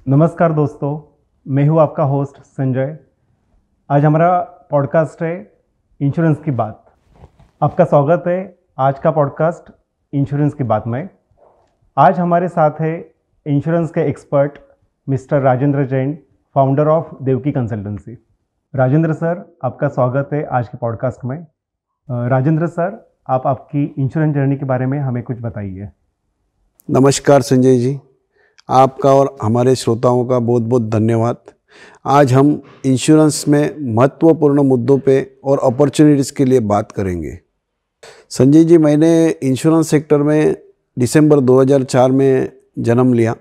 नमस्कार दोस्तों, मैं हूँ आपका होस्ट संजय। आज हमारा पॉडकास्ट है इंश्योरेंस की बात। आपका स्वागत है आज का पॉडकास्ट इंश्योरेंस की बात में। आज हमारे साथ है इंश्योरेंस के expert mister Rajendra Jain, founder of Devki consultancy. Rajendra sir, आपका स्वागत है आज के पॉडकास्ट में। राजेंद्र सर, आप आपकी इंश्योरेंस जर्नी के बारे में हमें कुछ बताइए। नमस्कार संजय जी, आपका और हमारे श्रोताओं का बहुत बहुत धन्यवाद। आज हम इंश्योरेंस में महत्वपूर्ण मुद्दों पे और अपॉर्चुनिटीज़ के लिए बात करेंगे। संजय जी, मैंने इंश्योरेंस सेक्टर में दिसंबर 2004 में जन्म लिया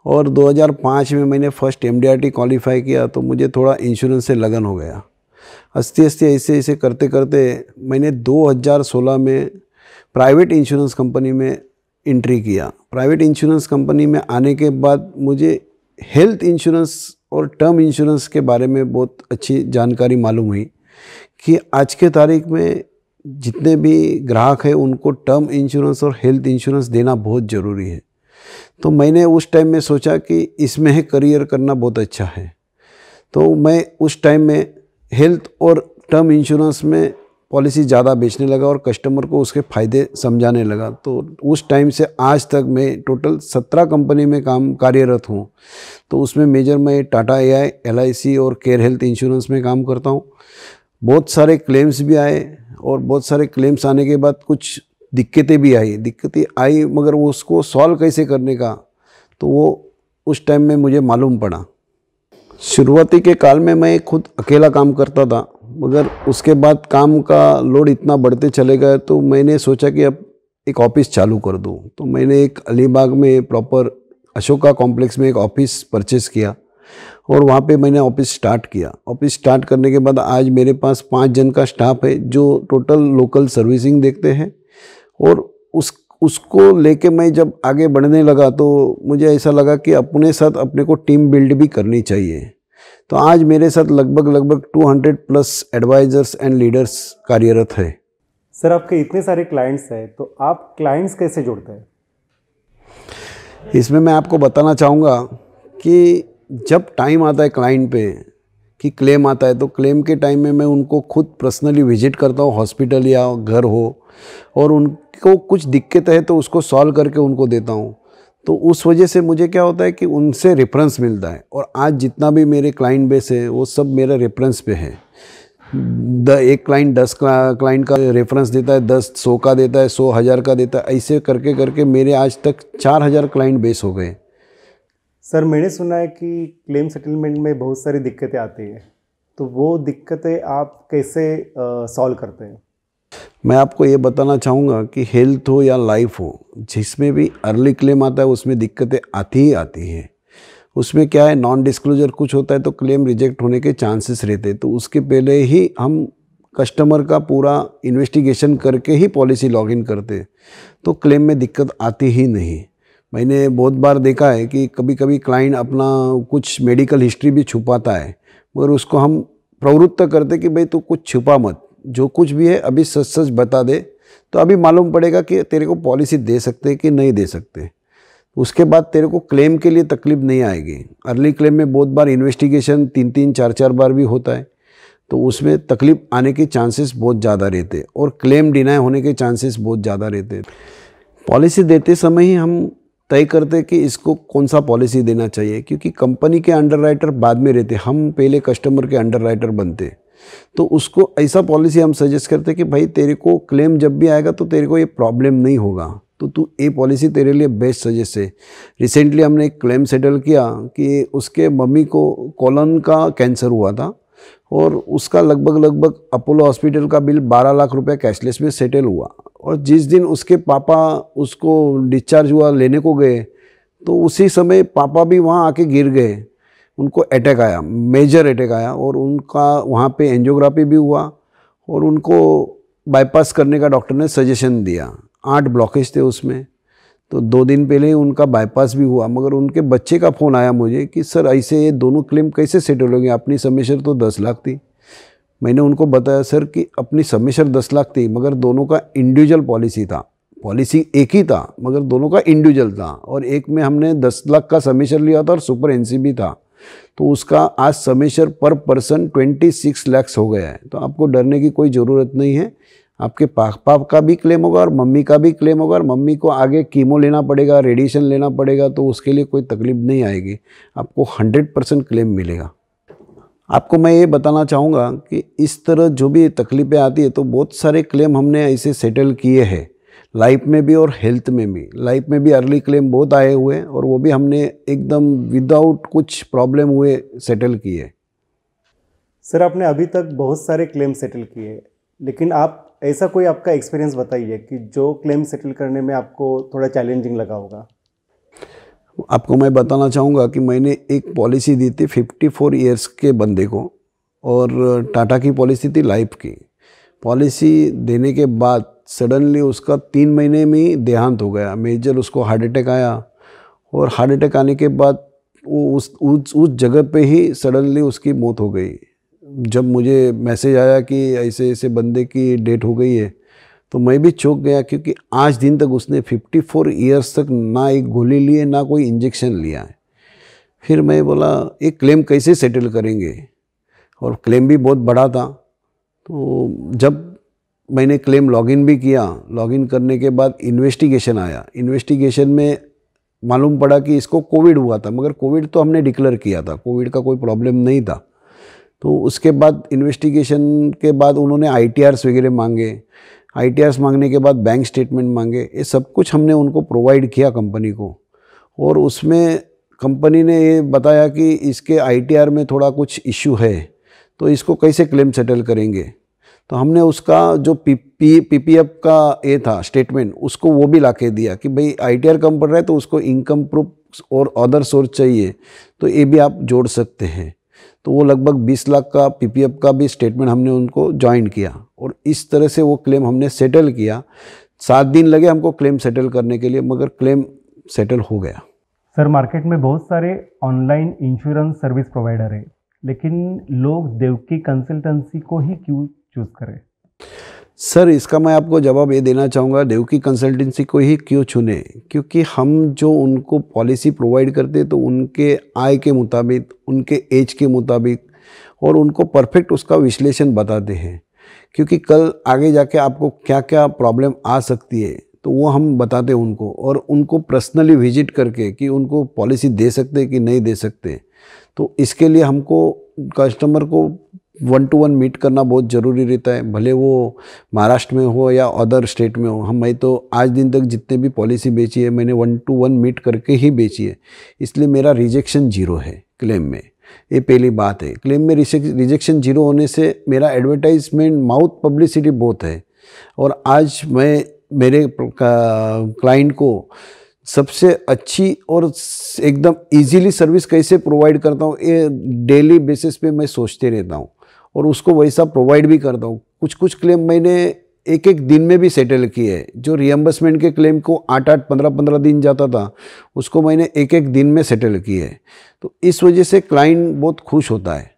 और 2005 में मैंने फर्स्ट MDRT क्वालिफाई किया, तो मुझे थोड़ा इंश्योरेंस से लगन हो गया। हंसते हंसते ऐसे ऐसे करते करते मैंने 2016 में प्राइवेट इंश्योरेंस कंपनी में एंट्री किया। प्राइवेट इंश्योरेंस कंपनी में आने के बाद मुझे हेल्थ इंश्योरेंस और टर्म इंश्योरेंस के बारे में बहुत अच्छी जानकारी मालूम हुई कि आज के तारीख में जितने भी ग्राहक हैं उनको टर्म इंश्योरेंस और हेल्थ इंश्योरेंस देना बहुत ज़रूरी है। तो मैंने उस टाइम में सोचा कि इसमें है करियर करना बहुत अच्छा है। तो मैं उस टाइम में हेल्थ और टर्म इंश्योरेंस में पॉलिसी ज़्यादा बेचने लगा और कस्टमर को उसके फ़ायदे समझाने लगा। तो उस टाइम से आज तक मैं टोटल 17 कंपनी में कार्यरत हूँ। तो उसमें मेजर मैं टाटा AI, LIC और केयर हेल्थ इंश्योरेंस में काम करता हूँ। बहुत सारे क्लेम्स भी आए और बहुत सारे क्लेम्स आने के बाद कुछ दिक्कतें भी आई, मगर वो उसको सॉल्व कैसे करने का तो वो उस टाइम में मुझे मालूम पड़ा। शुरुआती के काल में मैं खुद अकेला काम करता था, मगर उसके बाद काम का लोड इतना बढ़ते चले गए तो मैंने सोचा कि अब एक ऑफिस चालू कर दूं। तो मैंने एक अलीबाग में प्रॉपर अशोका कॉम्प्लेक्स में एक ऑफिस परचेज़ किया और वहाँ पे मैंने ऑफिस स्टार्ट किया। ऑफिस स्टार्ट करने के बाद आज मेरे पास 5 जन का स्टाफ है जो टोटल लोकल सर्विसिंग देखते हैं। और उसको लेके मैं जब आगे बढ़ने लगा तो मुझे ऐसा लगा कि अपने साथ अपने को टीम बिल्ड भी करनी चाहिए। तो आज मेरे साथ लगभग 200+ एडवाइजर्स एंड लीडर्स कार्यरत है। सर, आपके इतने सारे क्लाइंट्स हैं, तो आप क्लाइंट्स कैसे जोड़ते हैं? इसमें मैं आपको बताना चाहूँगा कि जब टाइम आता है क्लाइंट पे कि क्लेम आता है, तो क्लेम के टाइम में मैं उनको खुद पर्सनली विजिट करता हूँ, हॉस्पिटल या घर हो, और उनको कुछ दिक्कत है तो उसको सॉल्व करके उनको देता हूँ। तो उस वजह से मुझे क्या होता है कि उनसे रेफरेंस मिलता है। और आज जितना भी मेरे क्लाइंट बेस है वो सब मेरा रेफरेंस पे है। एक क्लाइंट 10 क्लाइंट का रेफरेंस देता है, 10 100 का देता है, 100 1000 का देता है। ऐसे करके करके मेरे आज तक 4000 क्लाइंट बेस हो गए। सर, मैंने सुना है कि क्लेम सेटलमेंट में बहुत सारी दिक्कतें आती हैं, तो वो दिक्कतें आप कैसे सॉल्व करते हैं? मैं आपको ये बताना चाहूँगा कि हेल्थ हो या लाइफ हो, जिसमें भी अर्ली क्लेम आता है उसमें दिक्कतें आती ही आती हैं। उसमें क्या है, नॉन डिस्क्लोजर कुछ होता है तो क्लेम रिजेक्ट होने के चांसेस रहते हैं। तो उसके पहले ही हम कस्टमर का पूरा इन्वेस्टिगेशन करके ही पॉलिसी लॉगिन करते, तो क्लेम में दिक्कत आती ही नहीं। मैंने बहुत बार देखा है कि कभी कभी क्लाइंट अपना कुछ मेडिकल हिस्ट्री भी छुपाता है, मगर उसको हम प्रवृत्त करते कि भाई तू कुछ छुपा मत, जो कुछ भी है अभी सच सच बता दे, तो अभी मालूम पड़ेगा कि तेरे को पॉलिसी दे सकते कि नहीं दे सकते। उसके बाद तेरे को क्लेम के लिए तकलीफ नहीं आएगी। अर्ली क्लेम में बहुत बार इन्वेस्टिगेशन 3-3 4-4 बार भी होता है, तो उसमें तकलीफ आने के चांसेस बहुत ज़्यादा रहते हैं और क्लेम डिनाई होने के चांसेस बहुत ज़्यादा रहते हैं। पॉलिसी देते समय ही हम तय करते कि इसको कौन सा पॉलिसी देना चाहिए, क्योंकि कंपनी के अंडरराइटर बाद में रहते, हम पहले कस्टमर के अंडरराइटर बनते। तो उसको ऐसा पॉलिसी हम सजेस्ट करते कि भाई तेरे को क्लेम जब भी आएगा तो तेरे को ये प्रॉब्लम नहीं होगा, तो तू ये पॉलिसी तेरे लिए बेस्ट सजेस्ट है। रिसेंटली हमने एक क्लेम सेटल किया कि उसके मम्मी को कोलन का कैंसर हुआ था और उसका लगभग अपोलो हॉस्पिटल का बिल 12 लाख रुपए कैशलेस में सेटल हुआ। और जिस दिन उसके पापा उसको डिस्चार्ज हुआ लेने को गए, तो उसी समय पापा भी वहाँ आके गिर गए। उनको अटैक आया, मेजर अटैक आया, और उनका वहाँ पे एंजियोग्राफी भी हुआ और उनको बाईपास करने का डॉक्टर ने सजेशन दिया। 8 ब्लॉकेज थे उसमें, तो 2 दिन पहले ही उनका बाईपास भी हुआ। मगर उनके बच्चे का फ़ोन आया मुझे कि सर ऐसे ये दोनों क्लेम कैसे सेटल होंगे, अपनी समेशर तो 10 लाख थी। मैंने उनको बताया सर कि अपनी समेशर 10 लाख थी, मगर दोनों का इंडिविजुअल पॉलिसी था, पॉलिसी एक ही था मगर दोनों का इंडिविजुअल था, और एक में हमने 10 लाख का समेशर लिया था और सुपर एनसीबी था, तो उसका आज समेशर पर पर्सन 26 लाख हो गया है। तो आपको डरने की कोई ज़रूरत नहीं है। आपके पापा का भी क्लेम होगा और मम्मी का भी क्लेम होगा, और मम्मी को आगे कीमो लेना पड़ेगा, रेडिएशन लेना पड़ेगा, तो उसके लिए कोई तकलीफ नहीं आएगी। आपको 100% क्लेम मिलेगा। आपको मैं ये बताना चाहूँगा कि इस तरह जो भी तकलीफ़ें आती है तो बहुत सारे क्लेम हमने ऐसे सेटल किए हैं, लाइफ में भी और हेल्थ में भी। लाइफ में भी अर्ली क्लेम बहुत आए हुए हैं और वो भी हमने एकदम विदाउट कुछ प्रॉब्लम हुए सेटल किए। सर, आपने अभी तक बहुत सारे क्लेम सेटल किए, लेकिन आप ऐसा कोई आपका एक्सपीरियंस बताइए कि जो क्लेम सेटल करने में आपको थोड़ा चैलेंजिंग लगा होगा। आपको मैं बताना चाहूँगा कि मैंने एक पॉलिसी दी थी 54 इयर्स के बंदे को, और टाटा की पॉलिसी थी लाइफ की। पॉलिसी देने के बाद सडनली उसका 3 महीने में ही देहांत हो गया। मेजर उसको हार्ट अटैक आया, और हार्ट अटैक आने के बाद वो उस जगह पे ही सडनली उसकी मौत हो गई। जब मुझे मैसेज आया कि ऐसे ऐसे बंदे की डेथ हो गई है, तो मैं भी चौंक गया, क्योंकि आज दिन तक उसने 54 इयर्स तक ना एक गोली लिए ना कोई इंजेक्शन लिया है। फिर मैं बोला एक क्लेम कैसे सेटल करेंगे, और क्लेम भी बहुत बड़ा था। तो जब मैंने क्लेम लॉगिन भी किया, लॉगिन करने के बाद इन्वेस्टिगेशन आया। इन्वेस्टिगेशन में मालूम पड़ा कि इसको कोविड हुआ था, मगर कोविड तो हमने डिक्लेयर किया था, कोविड का कोई प्रॉब्लम नहीं था। तो उसके बाद इन्वेस्टिगेशन के बाद उन्होंने ITRs वगैरह मांगे। ITRs मांगने के बाद बैंक स्टेटमेंट मांगे। ये सब कुछ हमने उनको प्रोवाइड किया कंपनी को, और उसमें कंपनी ने ये बताया कि इसके ITR में थोड़ा कुछ इश्यू है, तो इसको कैसे क्लेम सेटल करेंगे। तो हमने उसका जो PPF का ये था स्टेटमेंट, उसको वो भी ला के दिया कि भाई ITR कम पड़ रहा है तो उसको इनकम प्रूफ और अदर सोर्स चाहिए, तो ये भी आप जोड़ सकते हैं। तो वो लगभग 20 लाख का PPF का भी स्टेटमेंट हमने उनको ज्वाइन किया, और इस तरह से वो क्लेम हमने सेटल किया। 7 दिन लगे हमको क्लेम सेटल करने के लिए, मगर क्लेम सेटल हो गया। सर, मार्केट में बहुत सारे ऑनलाइन इंश्योरेंस सर्विस प्रोवाइडर है, लेकिन लोग देवकी कंसल्टेंसी को ही क्यों चूज़ करें? सर, इसका मैं आपको जवाब ये देना चाहूँगा, देवकी कंसल्टेंसी को ही क्यों चुने, क्योंकि हम जो उनको पॉलिसी प्रोवाइड करते हैं तो उनके आय के मुताबिक, उनके एज के मुताबिक, और उनको परफेक्ट उसका विश्लेषण बताते हैं। क्योंकि कल आगे जाके आपको क्या क्या प्रॉब्लम आ सकती है तो वो हम बताते हैं उनको, और उनको पर्सनली विजिट करके कि उनको पॉलिसी दे सकते हैं कि नहीं दे सकते। तो इसके लिए हमको कस्टमर को 1 to 1 मीट करना बहुत ज़रूरी रहता है, भले वो महाराष्ट्र में हो या अदर स्टेट में हो। मैं तो आज दिन तक जितने भी पॉलिसी बेची है मैंने 1 to 1 मीट करके ही बेची है, इसलिए मेरा रिजेक्शन 0 है क्लेम में। ये पहली बात है। क्लेम में रिजेक्शन 0 होने से मेरा एडवर्टाइजमेंट माउथ पब्लिसिटी बहुत है, और आज मैं मेरे क्लाइंट को सबसे अच्छी और एकदम इजीली सर्विस कैसे प्रोवाइड करता हूँ, ये डेली बेसिस पे मैं सोचते रहता हूँ, और उसको वैसा प्रोवाइड भी करता हूँ। कुछ कुछ क्लेम मैंने एक दिन में भी सेटल किए हैं। जो रियम्बर्समेंट के क्लेम को 8 15 दिन जाता था, उसको मैंने एक दिन में सेटल किए है। तो इस वजह से क्लाइंट बहुत खुश होता है।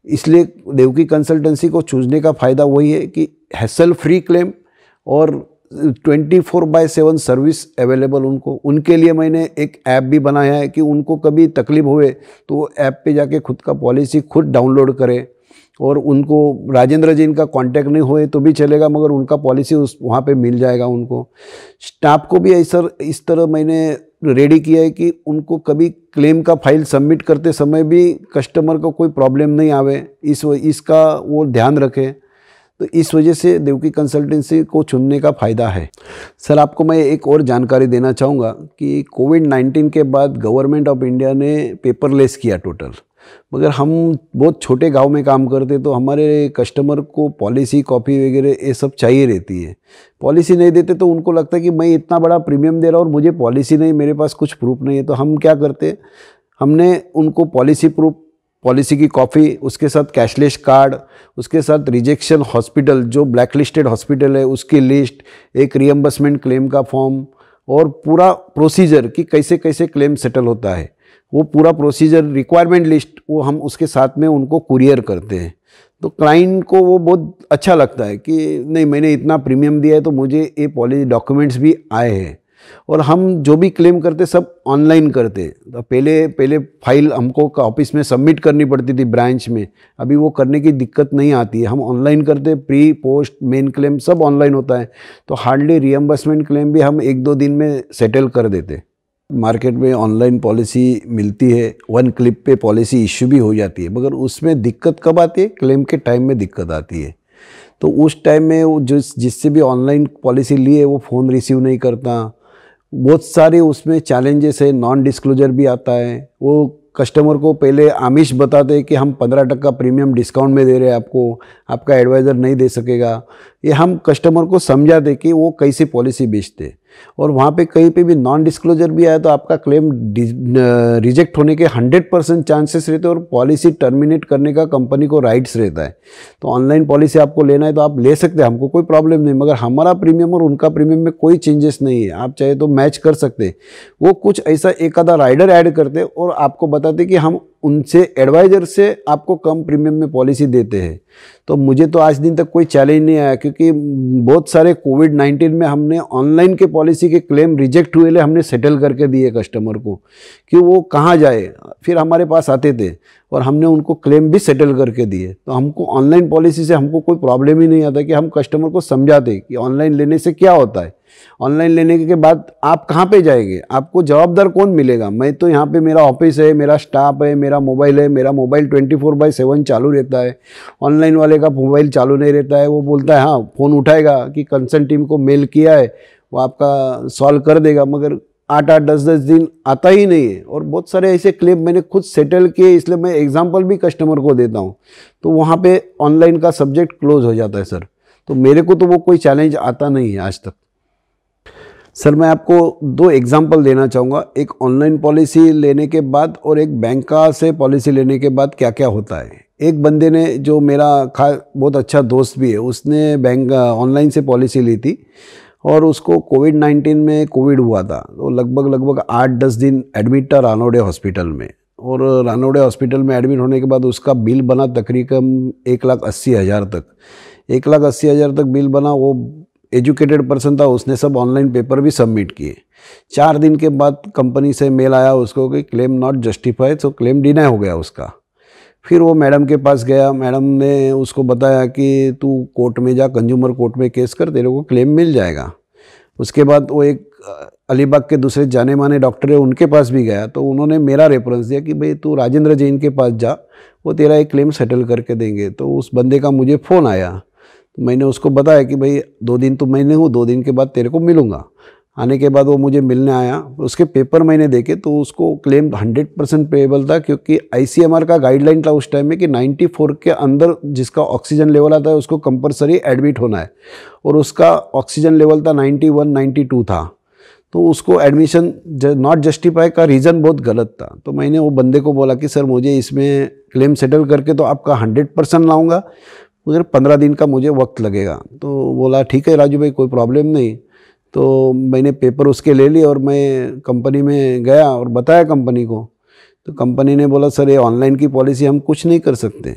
इसलिए देवकी कंसल्टेंसी को चूजने का फ़ायदा वही है कि हैसल फ्री क्लेम और 24/7 सर्विस अवेलेबल उनके लिए मैंने एक ऐप भी बनाया है कि उनको कभी तकलीफ हुए तो वो ऐप पे जाके खुद का पॉलिसी खुद डाउनलोड करें, और उनको राजेंद्र जी इनका कांटेक्ट नहीं हुए तो भी चलेगा, मगर उनका पॉलिसी वहाँ पे मिल जाएगा उनको। स्टाफ को भी ऐसा इस तरह मैंने रेडी किया है कि उनको कभी क्लेम का फाइल सबमिट करते समय भी कस्टमर को कोई प्रॉब्लम नहीं आवे, इसका वो ध्यान रखें। तो इस वजह से देवकी कंसल्टेंसी को चुनने का फ़ायदा है। सर, आपको मैं एक और जानकारी देना चाहूँगा कि कोविड-19 के बाद गवर्नमेंट ऑफ इंडिया ने पेपरलेस किया टोटल, मगर हम बहुत छोटे गांव में काम करते तो हमारे कस्टमर को पॉलिसी कॉपी वगैरह ये सब चाहिए रहती है। पॉलिसी नहीं देते तो उनको लगता है कि मैं इतना बड़ा प्रीमियम दे रहा हूँ और मुझे पॉलिसी नहीं, मेरे पास कुछ प्रूफ नहीं है। तो हम क्या करते, हमने उनको पॉलिसी प्रूफ, पॉलिसी की कॉपी, उसके साथ कैशलेस कार्ड, उसके साथ रिजेक्शन हॉस्पिटल जो ब्लैक लिस्टेड हॉस्पिटल है उसकी लिस्ट, एक रियम्बर्समेंट क्लेम का फॉर्म, और पूरा प्रोसीजर कि कैसे कैसे क्लेम सेटल होता है, वो पूरा प्रोसीजर रिक्वायरमेंट लिस्ट वो हम उसके साथ में उनको कुरियर करते हैं, तो क्लाइंट को वो बहुत अच्छा लगता है कि नहीं, मैंने इतना प्रीमियम दिया है तो मुझे ये पॉलिसी डॉक्यूमेंट्स भी आए हैं। और हम जो भी क्लेम करते सब ऑनलाइन करते। तो पहले फाइल हमको ऑफिस में सबमिट करनी पड़ती थी ब्रांच में, अभी वो करने की दिक्कत नहीं आती है, हम ऑनलाइन करते। प्री पोस्ट मेन क्लेम सब ऑनलाइन होता है, तो हार्डली रिएम्बर्समेंट क्लेम भी हम 1-2 दिन में सेटल कर देते। मार्केट में ऑनलाइन पॉलिसी मिलती है, 1 क्लिक पे पॉलिसी इश्यू भी हो जाती है, मगर उसमें दिक्कत कब आती है? क्लेम के टाइम में दिक्कत आती है। तो उस टाइम में वो जिससे भी ऑनलाइन पॉलिसी ली है वो फ़ोन रिसीव नहीं करता, बहुत सारे उसमें चैलेंजेस है, नॉन डिस्क्लोजर भी आता है। वो कस्टमर को पहले आमिष बताते हैं कि हम 15% प्रीमियम डिस्काउंट में दे रहे हैं आपको, आपका एडवाइज़र नहीं दे सकेगा। ये हम कस्टमर को समझाते कि वो कैसी पॉलिसी बेचते, और वहाँ पे कहीं पे भी नॉन डिस्क्लोजर भी आया तो आपका क्लेम रिजेक्ट होने के 100% चांसेस रहते हैं, और पॉलिसी टर्मिनेट करने का कंपनी को राइट्स रहता है। तो ऑनलाइन पॉलिसी आपको लेना है तो आप ले सकते हैं, हमको कोई प्रॉब्लम नहीं, मगर हमारा प्रीमियम और उनका प्रीमियम में कोई चेंजेस नहीं है, आप चाहे तो मैच कर सकते। वो कुछ ऐसा एक आधा राइडर ऐड करते और आपको बताते कि हम उनसे एडवाइज़र से आपको कम प्रीमियम में पॉलिसी देते हैं। तो मुझे तो आज दिन तक कोई चैलेंज नहीं आया, क्योंकि बहुत सारे कोविड-19 में हमने ऑनलाइन के पॉलिसी के क्लेम रिजेक्ट हुए ले हमने सेटल करके दिए कस्टमर को, कि वो कहाँ जाए, फिर हमारे पास आते थे और हमने उनको क्लेम भी सेटल करके दिए। तो हमको ऑनलाइन पॉलिसी से हमको कोई प्रॉब्लम ही नहीं आता, कि हम कस्टमर को समझाते कि ऑनलाइन लेने से क्या होता है, ऑनलाइन लेने के बाद आप कहाँ पे जाएंगे, आपको जवाबदार कौन मिलेगा। मैं तो यहाँ पे मेरा ऑफिस है, मेरा स्टाफ है, मेरा मोबाइल है, मेरा मोबाइल 24/7 चालू रहता है। ऑनलाइन वाले का मोबाइल चालू नहीं रहता है, वो बोलता है हाँ फ़ोन उठाएगा कि कंसर्न टीम को मेल किया है, वो आपका सॉल्व कर देगा, मगर 8-8 10-10 दिन आता ही नहीं है। और बहुत सारे ऐसे क्लेम मैंने खुद सेटल किए, इसलिए मैं एग्जांपल भी कस्टमर को देता हूँ। तो वहाँ पे ऑनलाइन का सब्जेक्ट क्लोज हो जाता है सर। तो मेरे को तो वो कोई चैलेंज आता नहीं है आज तक। सर मैं आपको 2 एग्जांपल देना चाहूँगा, एक ऑनलाइन पॉलिसी लेने के बाद और एक बैंक से पॉलिसी लेने के बाद क्या क्या होता है। एक बंदे ने, जो मेरा बहुत अच्छा दोस्त भी है, उसने बैंक ऑनलाइन से पॉलिसी ली थी और उसको कोविड-19 में कोविड हुआ था। तो लगभग 8-10 दिन एडमिट था रानोडे हॉस्पिटल में, और रानोडे हॉस्पिटल में एडमिट होने के बाद उसका बिल बना तकरीबन 1,80,000 तक। 1,80,000 तक बिल बना। वो एजुकेटेड पर्सन था, उसने सब ऑनलाइन पेपर भी सबमिट किए। 4 दिन के बाद कंपनी से मेल आया उसको कि claim not justified, so claim deny हो गया उसका। फिर वो मैडम के पास गया, मैडम ने उसको बताया कि तू कोर्ट में जा, कंज्यूमर कोर्ट में केस कर, तेरे को क्लेम मिल जाएगा। उसके बाद वो एक अलीबाग के दूसरे जाने माने डॉक्टर है, उनके पास भी गया, तो उन्होंने मेरा रेफरेंस दिया कि भाई तू राजेंद्र जैन के पास जा, वो तेरा एक क्लेम सेटल करके देंगे। तो उस बंदे का मुझे फ़ोन आया, मैंने उसको बताया कि भाई 2 दिन तो मैंने हूँ, 2 दिन के बाद तेरे को मिलूँगा। आने के बाद वो मुझे मिलने आया, उसके पेपर मैंने देखे तो उसको क्लेम 100% पेएबल था, क्योंकि ICMR का गाइडलाइन था उस टाइम में कि 94 के अंदर जिसका ऑक्सीजन लेवल आता है उसको कंपलसरी एडमिट होना है, और उसका ऑक्सीजन लेवल था 91-92 था। तो उसको एडमिशन नॉट जस्टिफाई का रीज़न बहुत गलत था। तो मैंने वो बंदे को बोला कि सर मुझे इसमें क्लेम सेटल करके तो आपका 100% लाऊँगा, मगर 15 दिन का मुझे वक्त लगेगा। तो बोला ठीक है राजू भाई, कोई प्रॉब्लम नहीं। तो मैंने पेपर उसके ले लिए और मैं कंपनी में गया और बताया कंपनी को। तो कंपनी ने बोला सर ये ऑनलाइन की पॉलिसी हम कुछ नहीं कर सकते।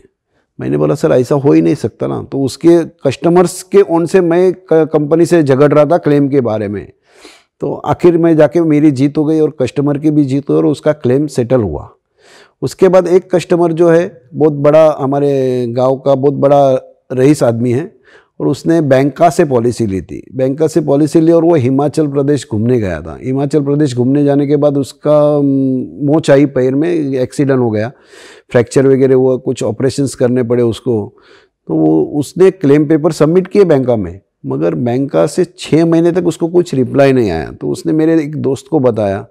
मैंने बोला सर ऐसा हो ही नहीं सकता ना। तो उसके कस्टमर्स के ओन से मैं कंपनी से झगड़ रहा था क्लेम के बारे में। तो आखिर में जाके मेरी जीत हो गई और कस्टमर की भी जीत हुई और उसका क्लेम सेटल हुआ। उसके बाद एक कस्टमर जो है बहुत बड़ा, हमारे गांव का बहुत बड़ा रईस आदमी है, और उसने बैंका से पॉलिसी ली थी। बैंका से पॉलिसी ली और वो हिमाचल प्रदेश घूमने गया था। हिमाचल प्रदेश घूमने जाने के बाद उसका मोच आई, पैर में एक्सीडेंट हो गया, फ्रैक्चर वगैरह हुआ, कुछ ऑपरेशंस करने पड़े उसको। तो वो उसने क्लेम पेपर सबमिट किए बैंका में, मगर बैंका से 6 महीने तक उसको कुछ रिप्लाई नहीं आया। तो उसने मेरे एक दोस्त को बताया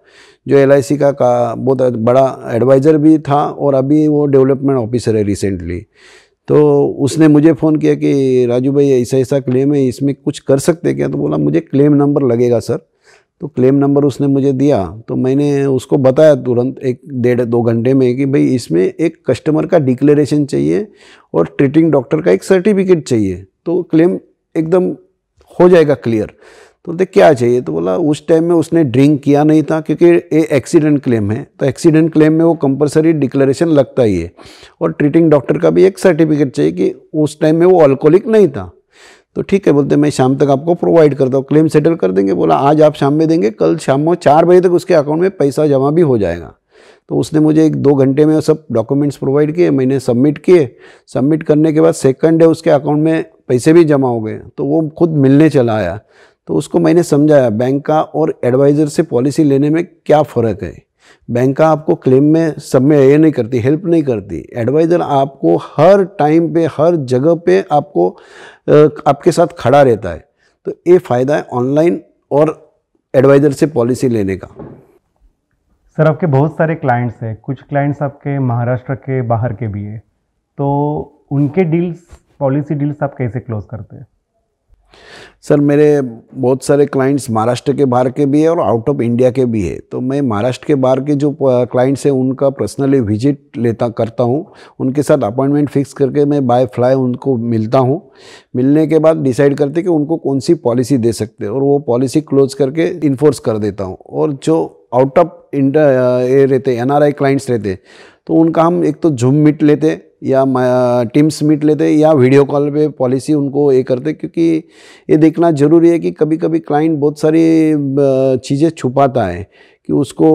जो LIC का बहुत बड़ा एडवाइज़र भी था और अभी वो डेवलपमेंट ऑफिसर है रिसेंटली। तो उसने मुझे फ़ोन किया कि राजू भाई ऐसा ऐसा क्लेम है, इसमें कुछ कर सकते क्या। तो बोला मुझे क्लेम नंबर लगेगा सर। तो क्लेम नंबर उसने मुझे दिया, तो मैंने उसको बताया तुरंत 1-1.5-2 घंटे में कि भाई इसमें एक कस्टमर का डिक्लेरेशन चाहिए और ट्रीटिंग डॉक्टर का एक सर्टिफिकेट चाहिए, तो क्लेम एकदम हो जाएगा क्लियर। तो बोलते क्या चाहिए, तो बोला उस टाइम में उसने ड्रिंक किया नहीं था, क्योंकि ये एक्सीडेंट क्लेम है, तो एक्सीडेंट क्लेम में वो कंपलसरी डिक्लेरेशन लगता ही है, और ट्रीटिंग डॉक्टर का भी एक सर्टिफिकेट चाहिए कि उस टाइम में वो अल्कोहलिक नहीं था। तो ठीक है, बोलते मैं शाम तक आपको प्रोवाइड करता हूँ, क्लेम सेटल कर देंगे। बोला आज आप शाम में देंगे, कल शाम में 4 बजे तक उसके अकाउंट में पैसा जमा भी हो जाएगा। तो उसने मुझे 1-2 घंटे में सब डॉक्यूमेंट्स प्रोवाइड किए, मैंने सबमिट किए। सबमिट करने के बाद सेकंड डे उसके अकाउंट में पैसे भी जमा हो गए, तो वो खुद मिलने चला आया। तो उसको मैंने समझाया बैंक का और एडवाइज़र से पॉलिसी लेने में क्या फ़र्क है। बैंक का आपको क्लेम में सब में ये नहीं करती, हेल्प नहीं करती। एडवाइज़र आपको हर टाइम पे हर जगह पे आपको आपके साथ खड़ा रहता है। तो ये फ़ायदा है ऑनलाइन और एडवाइज़र से पॉलिसी लेने का। सर आपके बहुत सारे क्लाइंट्स हैं, कुछ क्लाइंट्स आपके महाराष्ट्र के बाहर के भी हैं, तो उनके डील्स, पॉलिसी डील्स आप कैसे क्लोज करते हैं? सर मेरे बहुत सारे क्लाइंट्स महाराष्ट्र के बाहर के भी है और आउट ऑफ इंडिया के भी है। तो मैं महाराष्ट्र के बाहर के जो क्लाइंट्स हैं उनका पर्सनली विजिट करता हूँ, उनके साथ अपॉइंटमेंट फिक्स करके मैं बाय फ्लाई उनको मिलता हूँ। मिलने के बाद डिसाइड करते कि उनको कौन सी पॉलिसी दे सकते हैं, और वो पॉलिसी क्लोज करके इन्फोर्स कर देता हूँ। और जो आउट ऑफ इंडिया ये रहते NRI क्लाइंट्स रहते, तो उनका हम एक तो जूम मीट लेते या टीम्स मीट लेते या वीडियो कॉल पे पॉलिसी उनको ये करते, क्योंकि ये देखना ज़रूरी है कि कभी कभी क्लाइंट बहुत सारी चीज़ें छुपाता है कि उसको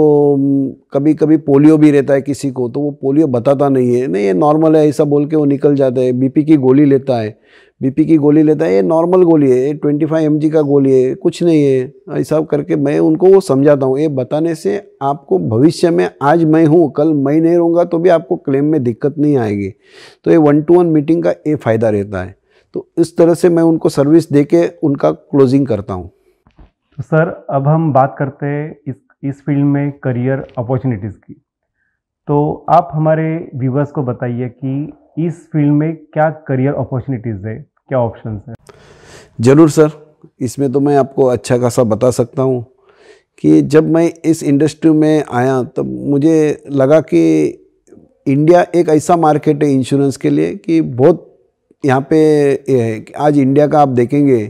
कभी कभी पोलियो भी रहता है किसी को, तो वो पोलियो बताता नहीं है, नहीं ये नॉर्मल है ऐसा बोल के वो निकल जाता है। बीपी की गोली लेता है, ये नॉर्मल गोली है, ये 25 mg का गोली है, कुछ नहीं है, ऐसा करके मैं उनको वो समझाता हूँ। ये बताने से आपको भविष्य में, आज मैं हूँ कल मैं नहीं रहूँगा तो भी आपको क्लेम में दिक्कत नहीं आएगी। तो ये 1-to-1 मीटिंग का ये फ़ायदा रहता है। तो इस तरह से मैं उनको सर्विस दे के उनका क्लोजिंग करता हूँ। तो सर अब हम बात करते हैं इस फील्ड में करियर अपॉर्चुनिटीज़ की। तो आप हमारे व्यूवर्स को बताइए कि इस फील्ड में क्या करियर अपॉर्चुनिटीज़ है, क्या ऑप्शंस है? ज़रूर सर, इसमें तो मैं आपको अच्छा खासा बता सकता हूँ कि जब मैं इस इंडस्ट्री में आया तब मुझे लगा कि इंडिया एक ऐसा मार्केट है इंश्योरेंस के लिए कि बहुत यहाँ पे ये है कि आज इंडिया का आप देखेंगे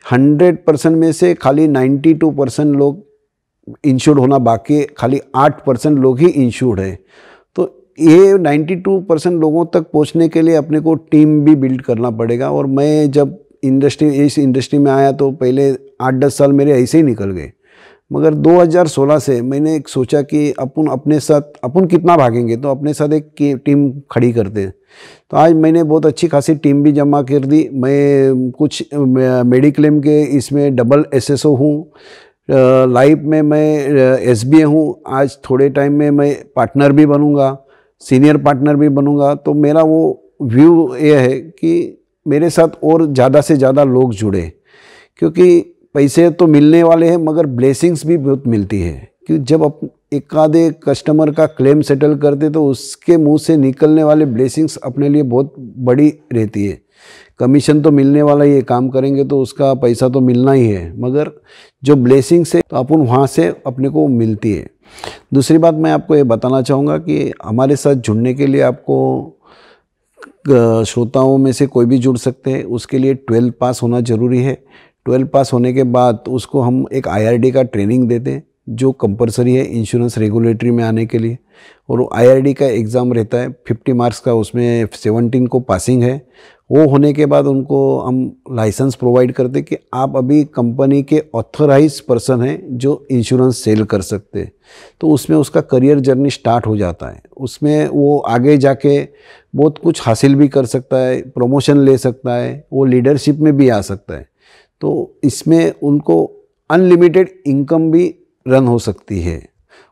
100% में से खाली 92% लोग इंश्योर्ड होना बाकी, खाली 8% लोग ही इंश्योर्ड है। तो ये 92% लोगों तक पहुंचने के लिए अपने को टीम भी बिल्ड करना पड़ेगा। और मैं जब इस इंडस्ट्री में आया तो पहले 8-10 साल मेरे ऐसे ही निकल गए, मगर 2016 से मैंने एक सोचा कि अपन कितना भागेंगे, तो अपने साथ एक टीम खड़ी करते हैं। तो आज मैंने बहुत अच्छी खासी टीम भी जमा कर दी। मैं कुछ मेडिक्लेम के इसमें डबल SSO हूँ, लाइफ में मैं SBA हूँ। आज थोड़े टाइम में मैं पार्टनर भी बनूँगा, सीनियर पार्टनर भी बनूँगा। तो मेरा वो व्यू ये है कि मेरे साथ और ज़्यादा से ज़्यादा लोग जुड़े, क्योंकि पैसे तो मिलने वाले हैं मगर ब्लेसिंग्स भी बहुत मिलती है। कि जब एक आधे कस्टमर का क्लेम सेटल करते तो उसके मुंह से निकलने वाले ब्लेसिंग्स अपने लिए बहुत बड़ी रहती है। कमीशन तो मिलने वाला ही है, काम करेंगे तो उसका पैसा तो मिलना ही है, मगर जो ब्लेसिंग्स है तो अपन वहाँ से अपने को मिलती है। दूसरी बात मैं आपको ये बताना चाहूँगा कि हमारे साथ जुड़ने के लिए आपको श्रोताओं में से कोई भी जुड़ सकते हैं। उसके लिए 12 पास होना ज़रूरी है। 12 पास होने के बाद उसको हम एक IRD का ट्रेनिंग देते हैं जो कंपलसरी है इंश्योरेंस रेगुलेटरी में आने के लिए। और वो IRD का एग्ज़ाम रहता है 50 मार्क्स का, उसमें 17 को पासिंग है। वो होने के बाद उनको हम लाइसेंस प्रोवाइड करते कि आप अभी कंपनी के ऑथराइज पर्सन हैं जो इंश्योरेंस सेल कर सकते हैं। तो उसमें उसका करियर जर्नी स्टार्ट हो जाता है। उसमें वो आगे जाके बहुत कुछ हासिल भी कर सकता है, प्रमोशन ले सकता है, वो लीडरशिप में भी आ सकता है। तो इसमें उनको अनलिमिटेड इनकम भी रन हो सकती है।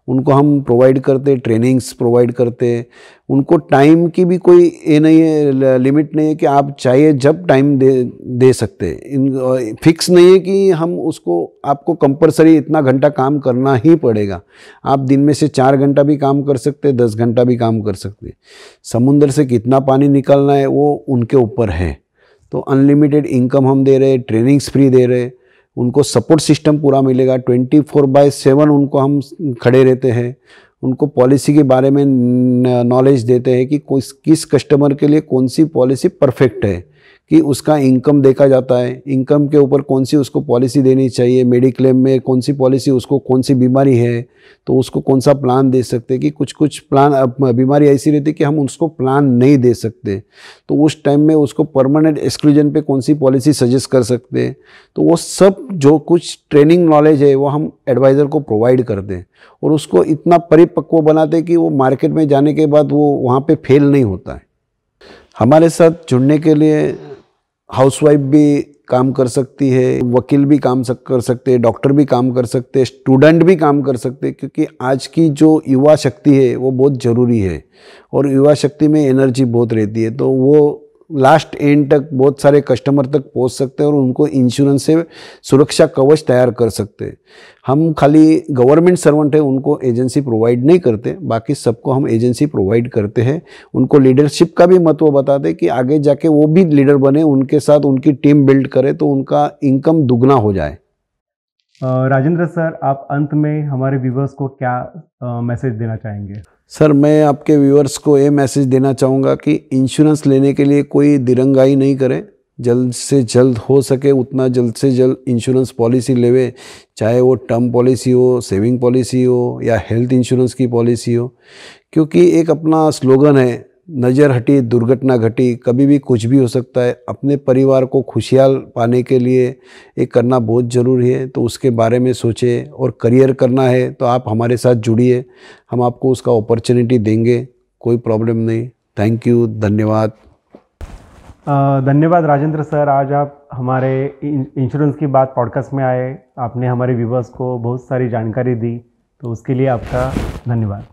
उनको हम प्रोवाइड करते, ट्रेनिंग्स प्रोवाइड करते। उनको टाइम की भी कोई ये नहीं है, लिमिट नहीं है कि आप चाहिए जब टाइम दे सकते। फिक्स नहीं है कि हम उसको आपको कंपलसरी इतना घंटा काम करना ही पड़ेगा। आप दिन में से 4 घंटा भी काम कर सकते, 10 घंटा भी काम कर सकते। समुंदर से कितना पानी निकालना है वो उनके ऊपर है। तो अनलिमिटेड इनकम हम दे रहे, ट्रेनिंग्स फ्री दे रहे, उनको सपोर्ट सिस्टम पूरा मिलेगा। 24/7 उनको हम खड़े रहते हैं। उनको पॉलिसी के बारे में नॉलेज देते हैं कि किस कस्टमर के लिए कौन सी पॉलिसी परफेक्ट है। कि उसका इनकम देखा जाता है, इनकम के ऊपर कौन सी उसको पॉलिसी देनी चाहिए, मेडिक्लेम में कौन सी पॉलिसी, उसको कौन सी बीमारी है तो उसको कौन सा प्लान दे सकते हैं। कि कुछ कुछ प्लान बीमारी ऐसी रहती है कि हम उसको प्लान नहीं दे सकते, तो उस टाइम में उसको परमानेंट एक्सक्लूजन पे कौन सी पॉलिसी सजेस्ट कर सकते हैं। तो वो सब जो कुछ ट्रेनिंग नॉलेज है वो हम एडवाइज़र को प्रोवाइड करते हैं और उसको इतना परिपक्व बनाते हैं कि वो मार्केट में जाने के बाद वो वहाँ पे फेल नहीं होता है। हमारे साथ जुड़ने के लिए हाउसवाइफ भी काम कर सकती है, वकील भी काम कर सकते हैं, डॉक्टर भी काम कर सकते हैं, स्टूडेंट भी काम कर सकते हैं, क्योंकि आज की जो युवा शक्ति है वो बहुत ज़रूरी है और युवा शक्ति में एनर्जी बहुत रहती है। तो वो लास्ट एंड तक बहुत सारे कस्टमर तक पहुंच सकते हैं और उनको इंश्योरेंस से सुरक्षा कवच तैयार कर सकते हैं। हम खाली गवर्नमेंट सर्वेंट है उनको एजेंसी प्रोवाइड नहीं करते, बाकी सबको हम एजेंसी प्रोवाइड करते हैं। उनको लीडरशिप का भी महत्व बताते हैं कि आगे जाके वो भी लीडर बने, उनके साथ उनकी टीम बिल्ड करे तो उनका इनकम दुगना हो जाए। राजेंद्र सर, आप अंत में हमारे व्यूवर्स को क्या मैसेज देना चाहेंगे? सर, मैं आपके व्यूअर्स को ये मैसेज देना चाहूँगा कि इंश्योरेंस लेने के लिए कोई दिरंगाई नहीं करें। जल्द से जल्द हो सके उतना जल्द से जल्द इंश्योरेंस पॉलिसी लेवे, चाहे वो टर्म पॉलिसी हो, सेविंग पॉलिसी हो या हेल्थ इंश्योरेंस की पॉलिसी हो। क्योंकि एक अपना स्लोगन है, नज़र हटी दुर्घटना घटी, कभी भी कुछ भी हो सकता है। अपने परिवार को खुशहाल पाने के लिए ये करना बहुत ज़रूरी है, तो उसके बारे में सोचें। और करियर करना है तो आप हमारे साथ जुड़िए, हम आपको उसका अपॉर्चुनिटी देंगे, कोई प्रॉब्लम नहीं। थैंक यू, धन्यवाद। धन्यवाद राजेंद्र सर, आज आप हमारे इंश्योरेंस की बात पॉडकास्ट में आए, आपने हमारे व्यूवर्स को बहुत सारी जानकारी दी, तो उसके लिए आपका धन्यवाद।